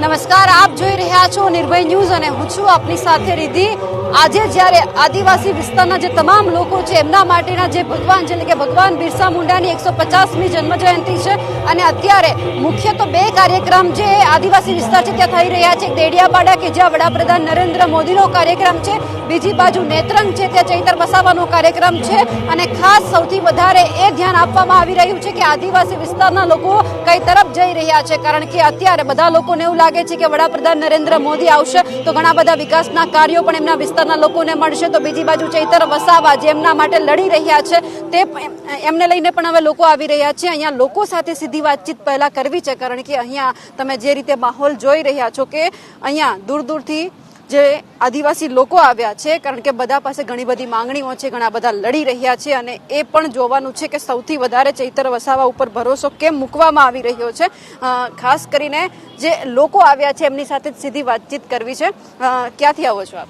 નમસ્કાર, આપ જોઈ રહ્યા છો નિર્ભય ન્યૂઝ અને હું છું આપની સાથે રિદ્ધિ। આજે જ્યારે આદિવાસી વિસ્તારના જે તમામ લોકો છે એમના માટેના જે ભગવાન એટલે કે ભગવાન બિરસા મુંડાની 150મી જન્મ જયંતિ છે અને અત્યારે મુખ્ય તો બે કાર્યક્રમ જે આદિવાસી વિસ્તાર છે ત્યાં થઈ રહ્યા છે। દેડિયાપાડા કે જ્યાં વડાપ્રધાન નરેન્દ્ર મોદીનો કાર્યક્રમ છે, બીજી બાજુ નેત્રંગ છે ત્યાં ચૈતર વસાવાનો કાર્યક્રમ છે અને ખાસ સૌથી વધારે એ ધ્યાન આપવામાં આવી રહ્યું છે કે આદિવાસી વિસ્તારના લોકો કઈ તરફ જઈ રહ્યા છે, કારણ કે અત્યારે બધા લોકોને એવું લાગે છે કે વડાપ્રધાન નરેન્દ્ર મોદી આવશે તો ઘણા બધા વિકાસના કાર્યો પણ એમના વિસ્તારના લોકોને મળશે। તો બીજી બાજુ ચૈતર વસાવા જે એમના માટે લડી રહ્યા છે તે એમને લઈને પણ હવે લોકો આવી રહ્યા છે। અહીંયા લોકો સાથે સીધી વાતચીત પહેલા કરવી છે, કારણ કે અહીંયા તમે જે રીતે માહોલ જોઈ રહ્યા છો કે અહીંયા દૂર દૂરથી જે આદિવાસી લોકો આવ્યા છે, કારણ કે બધા પાસે ઘણી બધી માંગણીઓ છે, ઘણા બધા લડી રહ્યા છે અને એ પણ જોવાનું છે કે સૌથી વધારે ચૈતર વસાવા ઉપર ભરોસો કેમ મૂકવામાં આવી રહ્યો છે। ખાસ કરીને જે લોકો આવ્યા છે એમની સાથે સીધી વાતચીત કરવી છે। ક્યાંથી આવો છો આપ?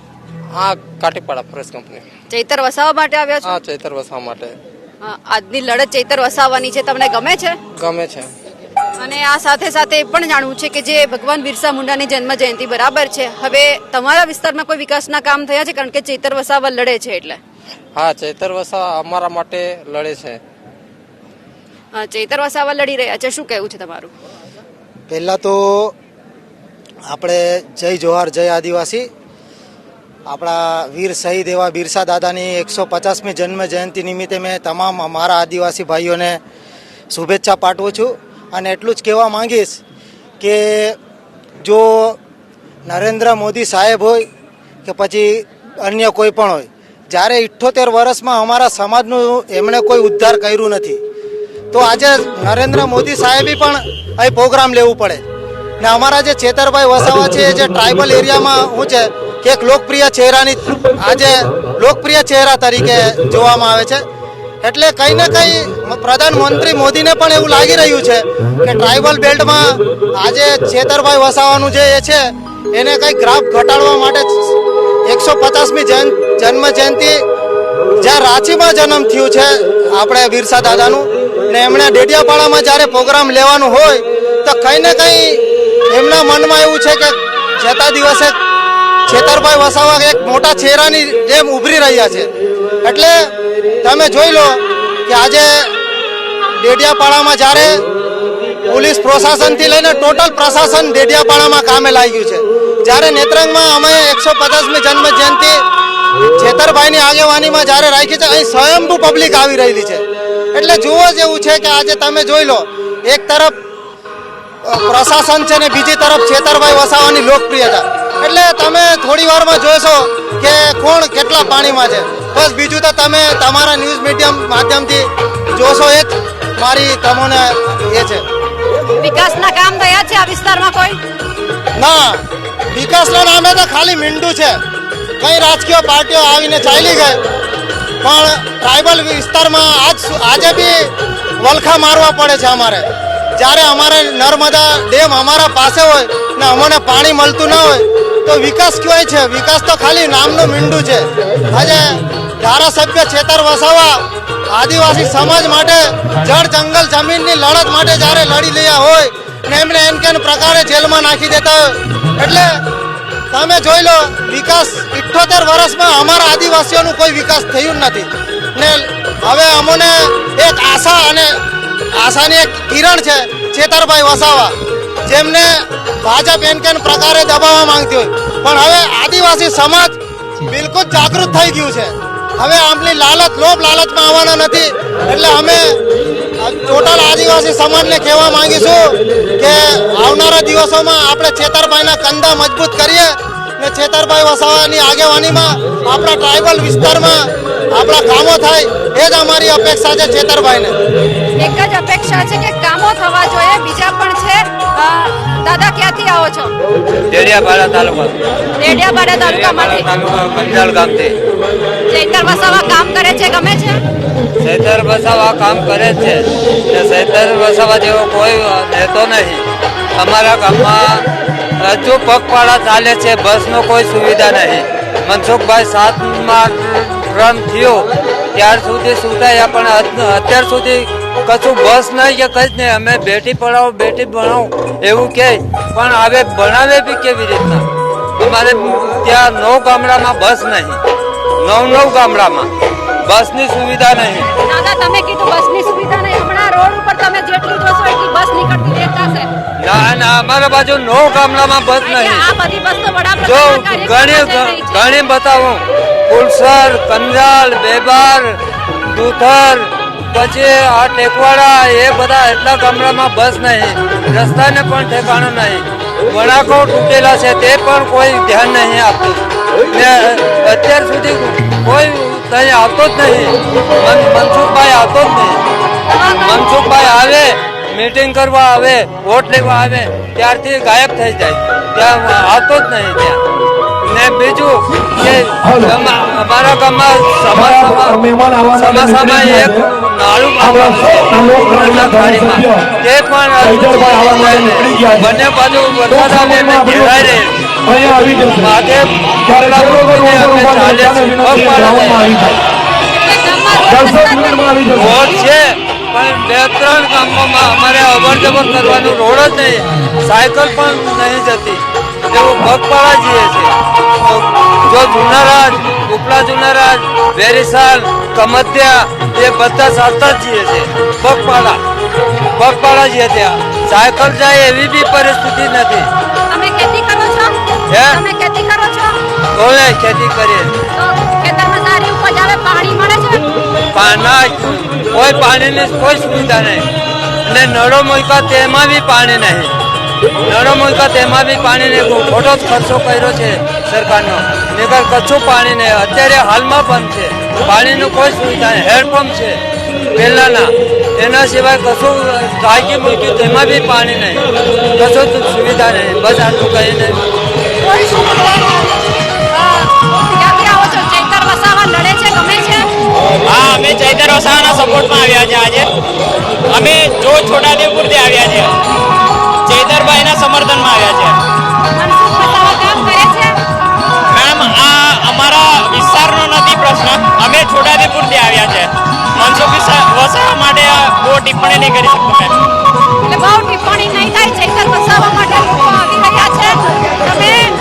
હા, કાટીપાડા પ્રેસ કંપની। ચૈતર વસાવા માટે આવ્યા છો? હા, ચૈતર વસાવા માટે। આજની લડત ચૈતર વસાવાની છે, તમને ગમે છે? ગમે છે। અને આ સાથે સાથે એ પણ જાણવું છે કે જે ભગવાન બિરસા મુંડાની જન્મ જયંતિ બરાબર છે, હવે તમારા વિસ્તારમાં કોઈ વિકાસના કામ થયા છે? કારણ કે ચૈતર વસાવા લડે છે એટલે। હા, ચૈતર વસાવા અમારા માટે લડે છે। ચૈતર વસાવા લડી રહ્યા છે, શું કહેવું છે તમારું? પહેલા તો આપણે જય જોહાર, જય આદિવાસી। આપણા વીર શહીદ એવા બિરસા દાદાની 150મી જન્મ જયંતિ નિમિત્તે મેં તમામ અમારા આદિવાસી ભાઈઓને શુભેચ્છા પાઠવું છું અને એટલું જ કહેવા માંગીશ કે જો નરેન્દ્ર મોદી સાહેબ હોય કે પછી અન્ય કોઈ પણ હોય, જ્યારે 78 વર્ષમાં અમારા સમાજનું એમણે કોઈ ઉદ્ધાર કર્યું નથી, તો આજે નરેન્દ્ર મોદી સાહેબે પણ અહીં પ્રોગ્રામ લેવું પડે ને અમારા જે ચેતરભાઈ વસાવા છે જે ટ્રાઇબલ એરિયામાં શું છે કે એક લોકપ્રિય ચહેરાની આજે લોકપ્રિય ચહેરા તરીકે જોવામાં આવે છે। એટલે કંઈ ને કંઈ પ્રધાનમંત્રી મોદીને પણ એવું લાગી રહ્યું છે કે ટ્રાઇબલ બેલ્ટમાં આજે ચેતરભાઈ વસાવાનું જે એ છે એને કંઈ ગ્રાફ ઘટાડવા માટે 150મી જન્મ જયંતિ જ્યાં રાંચીમાં જન્મ થયું છે આપણે બિરસા દાદાનું, ને એમણે ડેડિયાપાડામાં જ્યારે પ્રોગ્રામ લેવાનું હોય તો કંઈ ને કંઈ એમના મનમાં એવું છે કે જતા દિવસે ચેતરભાઈ વસાવા એક મોટા ચહેરાની જેમ ઉભરી રહ્યા છે। એટલે તમે જોઈ લો કે આજે ડેડિયાપાડામાં જ્યારે પોલીસ પ્રશાસનથી લઈને ટોટલ પ્રશાસન ડેડિયાપાડામાં કામે લાગ્યું છે, જ્યારે નેત્રંગમાં અમે 150મી જન્મ જયંતિ ચેતરભાઈની આગેવાનીમાં જ્યારે રાખી છે, અહીં સ્વયંભૂ પબ્લિક આવી રહેલી છે। એટલે જોવા જેવું છે કે આજે તમે જોઈ લો, એક તરફ પ્રશાસન છે ને બીજી તરફ ચેતરભાઈ વસાવાની લોકપ્રિયતા, એટલે તમે થોડી વારમાં જોશો કે કોણ કેટલા પાણીમાં છે। બસ બીજું તો તમે તમારા ન્યૂઝ મીડિયમ માધ્યમથી જોશો, એ જ મારી તમને એ છે। વિકાસના કામ થયા છે આ વિસ્તારમાં કોઈ? ના, વિકાસના નામે તો ખાલી મીંડું છે, કઈ રાજકીય પાર્ટીઓ આવીને ચાલી ગઈ, પણ ટ્રાઇબલ વિસ્તારમાં આજે બી વલખા મારવા પડે છે અમારે। જ્યારે અમારે નર્મદા ડેમ અમારા પાસે હોય ને અમને પાણી મળતું ના હોય તો વિકાસ ક્યાંય છે? વિકાસ તો ખાલી નામનું મીંડું છે। આજે ધારાસભ્ય ચેતર વસાવા આદિવાસી સમાજ માટે જળ જંગલ જમીનની લડત માટે જ્યારે લડી રહ્યા હોય ને એમને એમ કે પ્રકારે જેલમાં નાખી દેતા હોય, એટલે તમે જોઈ લો વિકાસ 78 વર્ષમાં અમારા આદિવાસીઓનું કોઈ વિકાસ થયું નથી ને હવે અમને એક આશા અને આશાની એક કિરણ છે ચેતરભાઈ વસાવા, જેમને ભાજપ એમ કે પ્રકારે દબાવવા માંગતી હોય, પણ હવે આદિવાસી સમાજ બિલકુલ જાગૃત થઈ ગયું છે। હવે આમની લાલચ લોભ લાલચમાં આવવાના નથી, એટલે અમે ટોટલ આદિવાસી સમાજને કહેવા માંગીશું કે આવનારા દિવસોમાં આપણે ચેતરભાઈના કંદા મજબૂત કરીએ ને ચેતરભાઈ વસાવાની આગેવાનીમાં આપણા ટ્રાઇબલ વિસ્તારમાં આપણા કામો થાય, એ જ અમારી અપેક્ષા છે ચેતરભાઈને। એક જ અપેક્ષા છે કે કામો થવા જોઈએ, બીજા પણ છે। દાદા ક્યાંથી આવો છો? ડેડિયાપાડા તાલુકા। ડેડિયાપાડા તાલુકામાંથી? કંજાલ ગામથી। ચૈતર વસાવા કામ કરે છે, ગમે છે? ચૈતર વસાવા કામ કરે છે, ચૈતર વસાવા જેવો કોઈ નેતો નહીં। અમારા ગામમાં હજુ પગપાળા ચાલે છે, બસનો કોઈ સુવિધા નહીં। મનસુખભાઈ 7માં રન થયો ત્યાર સુધી સુધાયા, પણ અત્યાર સુધી કશું બસ નહીં કે કઈ જ નહીં. અમે બેટી પઢાઓ બેટી ભણાવો એવું કહે, પણ હવે ભણાવે બી કેવી રીતના? અમારે ત્યાં 9 ગામડામાં બસ નહીં, 9 ગામડામાં બસની સુવિધા નહીં. દાદા તમે કીધું બસની સુવિધા નહીં, હમણાં રોડ ઉપર તમે જેટલું જોશો એટલી બસ નીકળતી દેખાશે. ના ના, અમારા બાજુ 9 ગામડામાં બસ નહીં. આ બધી બસ તો જો વડાપ્રધાનના કાર્યક્રમમાં જઈ રહી છે. ઘણી બતાવું, ફુલસર, કંજાલ, બેબાર, દુધર, પછી આ ટેકવાડા, એ બધા એટલા ગામડામાં બસ નહીં. રસ્તાને પણ ઠેકાણું નહીં. વણાકો તૂટેલા છે તે પણ કોઈ ધ્યાન નહીં આપતું. ને અત્યાર સુધી કોઈ ત્યાં આવતો જ નહીં. મનસુખભાઈ આવતો જ નહીં. મનસુખભાઈ આવે, મીટિંગ કરવા આવે, વોટ લેવા આવે, ત્યારથી ગાયબ થઈ જાય. ત્યાં આવતો જ નહીં ત્યાં. ને બીજું કે અમારા ગામમાં ચોમાસામાં એક નાળું બાંધવામાં તે પણ બંને બાજુ વરસાદ આવે એટલે ઘેરાય રહે. માથે રોડ છે પણ 2-3 ગામોમાં અમારે અવર જવર કરવાનું રોડ જ નહીં, સાયકલ પણ નહીં જતી. જેવું પગપાળા જઈએ છે. જો જુનારાજ, ઉપલા જુનારાજ, વેરીસાલ, કમત્યા એ બધા ચાલતા જ જઈએ છે. પગપાળા જઈએ ત્યાં સાયકલ જાય એવી બી પરિસ્થિતિ નથી. તમે ખેતી કરો છો? હે? તમે ખેતી કરો છો? બોલે ખેતી કરીએ. તો ખેતરમાં સારી ઉપજ આવે, પાણી મળે છે? કોઈ પાણીની કોઈ સુવિધા નહીં. અને નળો મૂક્યા તેમાં બી પાણી નહીં. નળો મૂક્યા તેમાં બી પાણી નહીં. ખોટો જ ખર્ચો કર્યો છે સરકારનો. નીકળ કચ્છું પાણી નહીં. અત્યારે હાલમાં બંધ છે. પાણીનું કોઈ સુવિધા નહીં. હેન્ડપંપ છે પહેલાના, એના સિવાય કશું ટાંકી મૂક્યું તેમાં બી પાણી નહીં. કશું જ સુવિધા નહીં. બસ આટલું કહીને ક્યાંથી આવો છો? ચૈતર વસાવા લડે છે, ગમે છે? હા, અમે ચૈતર વસાવાના સપોર્ટમાં આવ્યા છે આજે. અમે જો છોટાદેવપુરથી આવ્યા છે, ચૈતરભાઈના સમર્થનમાં આવ્યા છે. મનસુખ વસાવા કામ કરે છે? મેડમ, આ અમારા વિસ્તારનો નથી પ્રશ્ન. અમે છોટાદેવપુરથી આવ્યા છે. મનસુખ વસાવા માટે બહુ ટિપ્પણી નહીં કરી શકતો મેં. એટલે બહુ ટિપ્પણી નહીં થાય ચૈતર વસાવા માટે.